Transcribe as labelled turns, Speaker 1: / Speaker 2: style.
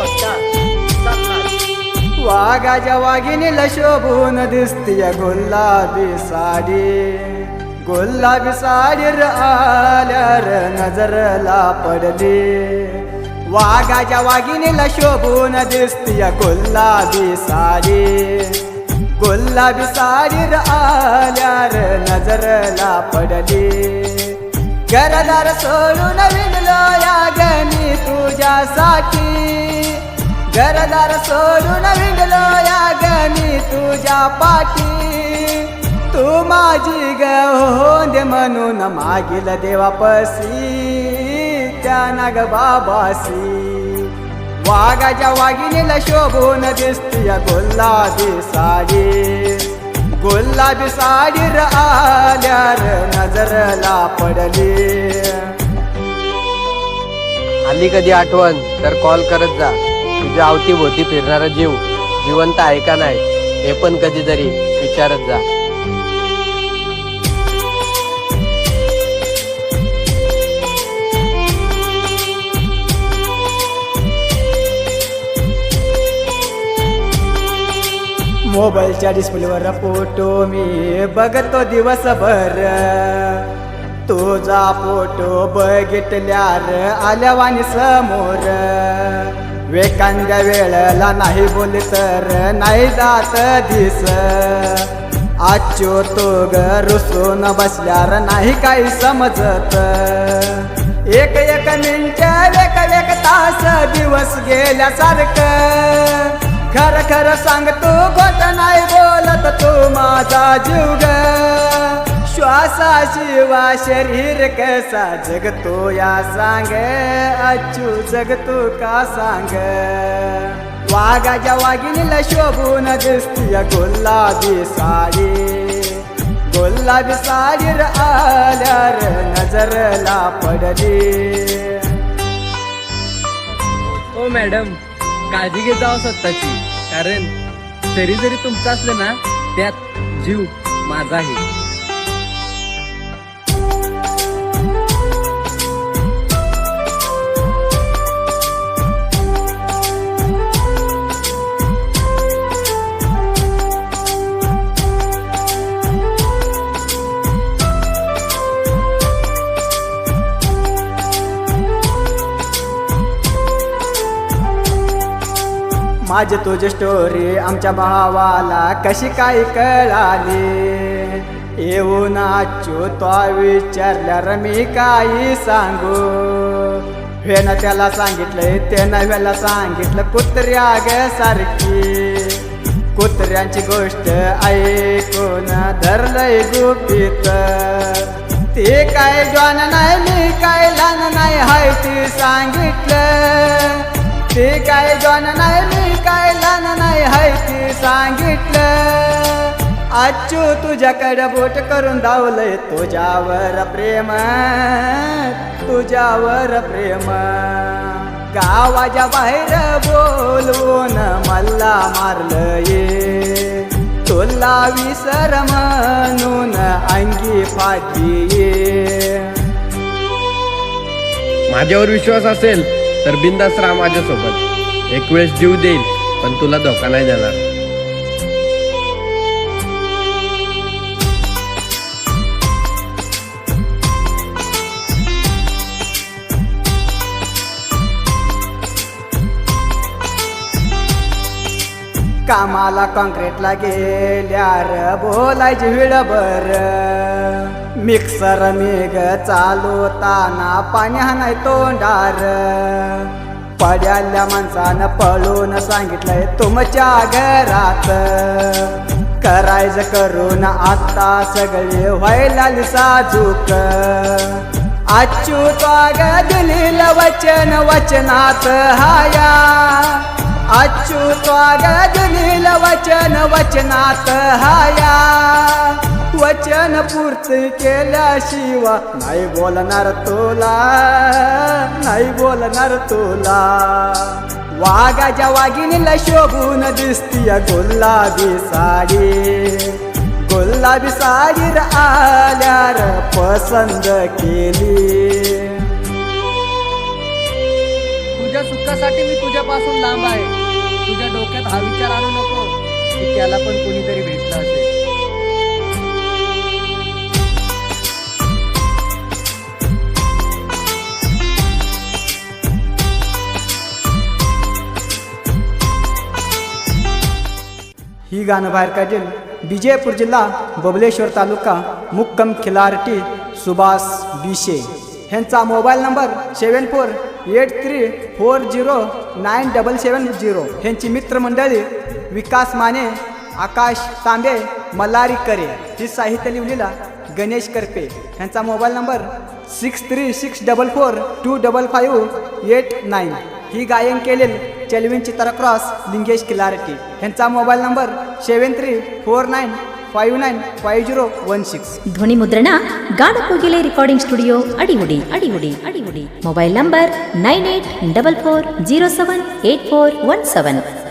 Speaker 1: पक्का सातनार.
Speaker 2: वाघाच्या वाघिणीला शोभून दिसतीय गुलाबी साडी. गुलाबी साडीर आल्यार नजरला पडली. वाघाच्या वाघिणीला शोभून दिसतीय गुलाबी साडी. गुलाबी साडीर आल्यार नजरला पडली. घरदार सोडून विणलो या गणी तुझ्यासाठी. घरदार सोडून विणलो या गणी तुझ्या पाठी. तू माझी गहोंद म्हणून मागील देवापसी त्या नाग बाबासी. वाघाच्या वाघिणीला शोभून दिसतीय गुलाबी साडी. गुलाबी साडीर आल्यार नजरला पडली.
Speaker 1: आली कधी आठवण तर कॉल करत जा. तुझ्या अवतीभोवती फिरणारा जीव जिवंत आहे का नाही हे पण कधीतरी विचारत जा.
Speaker 2: मोबाईलच्या डिस्प्लेवर फोटो मी बघतो दिवसभर. तुझा फोटो बघितल्यार आल्यावानी समोर. एखाद्या वेळेला नाही बोलली तर नाही जात दिस. आजचो तो ग रुसून बसल्यार नाही काही समजत. एक एक मिनिट एक तास दिवस गेल्यासारखं. खरं खरं सांग तू खोट नाही बोलत तू माझा जीव ग. श्वासाशिवा शरीर कसा जगतो या सांग. अच्चू जगतो का सांग. वाघाच्या वाघिणीला शोभून दिसतीय गुलाबी साडी. गुलाबी साडीर आल्यार नजरला पडली.
Speaker 3: ओ मॅडम, काळजी घेत जावं स्वतःची. कारण तरी जरी तुमचं असलं ना त्यात जीव माझा आहे.
Speaker 2: माझी तुझी स्टोरी आमच्या भावाला कशी काय कळाली. येऊन आजचो तो विचारल्यार मी काही सांगू. हेनं त्याला सांगितलंय त्यानं ह्याला सांगितलं कुत्र्या ग सारखी. कुत्र्यांची गोष्ट ऐकून धरलंय गुपित. ते काय जॉन नाही मी काय लहान नाही हाय ती सांगितलं. ते काय जॉन नाही मी काय लहान नाही हाय ती सांगितलं. आजचू तुझ्याकडं बोट करून धावलंय तुझ्यावर प्रेम. तुझ्यावर प्रेम. गावाच्या बाहेर बोलवून मला मारलंय. तुला विसर म्हणून अंगी फाटली.
Speaker 1: माझ्यावर विश्वास असेल तर बिंदास राहा माझ्यासोबत. एक वेळेस जीव देईल पण तुला धोका नाही देणार.
Speaker 2: कामाला कॉन्क्रीटला गेल्यार बोलायची विडबर. मिक्सर मेघ चालवताना पाणी हाणाय तोंडार. पड्याल्या माणसानं पळून सांगितलंय तुमच्या घरात. करायचं करून आता सगळे व्हायला साजूक. आजचू त्वाग दिलेलं वचन वचनात हाया. आजचू त्वाग दिलेलं वचन वचनात हाया. वचन पूर्ती केल्याशिवाय नाही बोलणार तुला. नाही बोलणार तुला. वाघाच्या वाघिणीला शोभून दिसतीय गुलाबी साडी. गुलाबी साडीर आल्यार पसंद केली.
Speaker 3: तुझ्या तुझ्या सुखासाठी मी तुझ्यापासून लांब आहे. तुझ्या डोक्यात हा विचार आणू नको की त्याला पण कोणीतरी भेटलं असेल.
Speaker 2: ही गाणं बाहेर काढेल विजयपूर जिल्हा बबलेश्वर तालुका मुक्कम खिलारटी सुभाष बिशे ह्यांचा मोबाईल नंबर 7483409770. ह्यांची मित्रमंडळी विकास माने, आकाश तांबे, मल्हारी करे. ही साहित्य लिहिलेला गणेश करपे. ह्यांचा मोबाईल नंबर 6364425589. ही गायन केलेल चलवीन चित्रा क्रॉस लिंगेश किलारटी. ह्यांचा मोबाईल नंबर 7349595016.
Speaker 4: ಧ್ವನಿಮುದ್ರಣ Gaanakogile recording studio Adivudi. Mobile number 9844078417.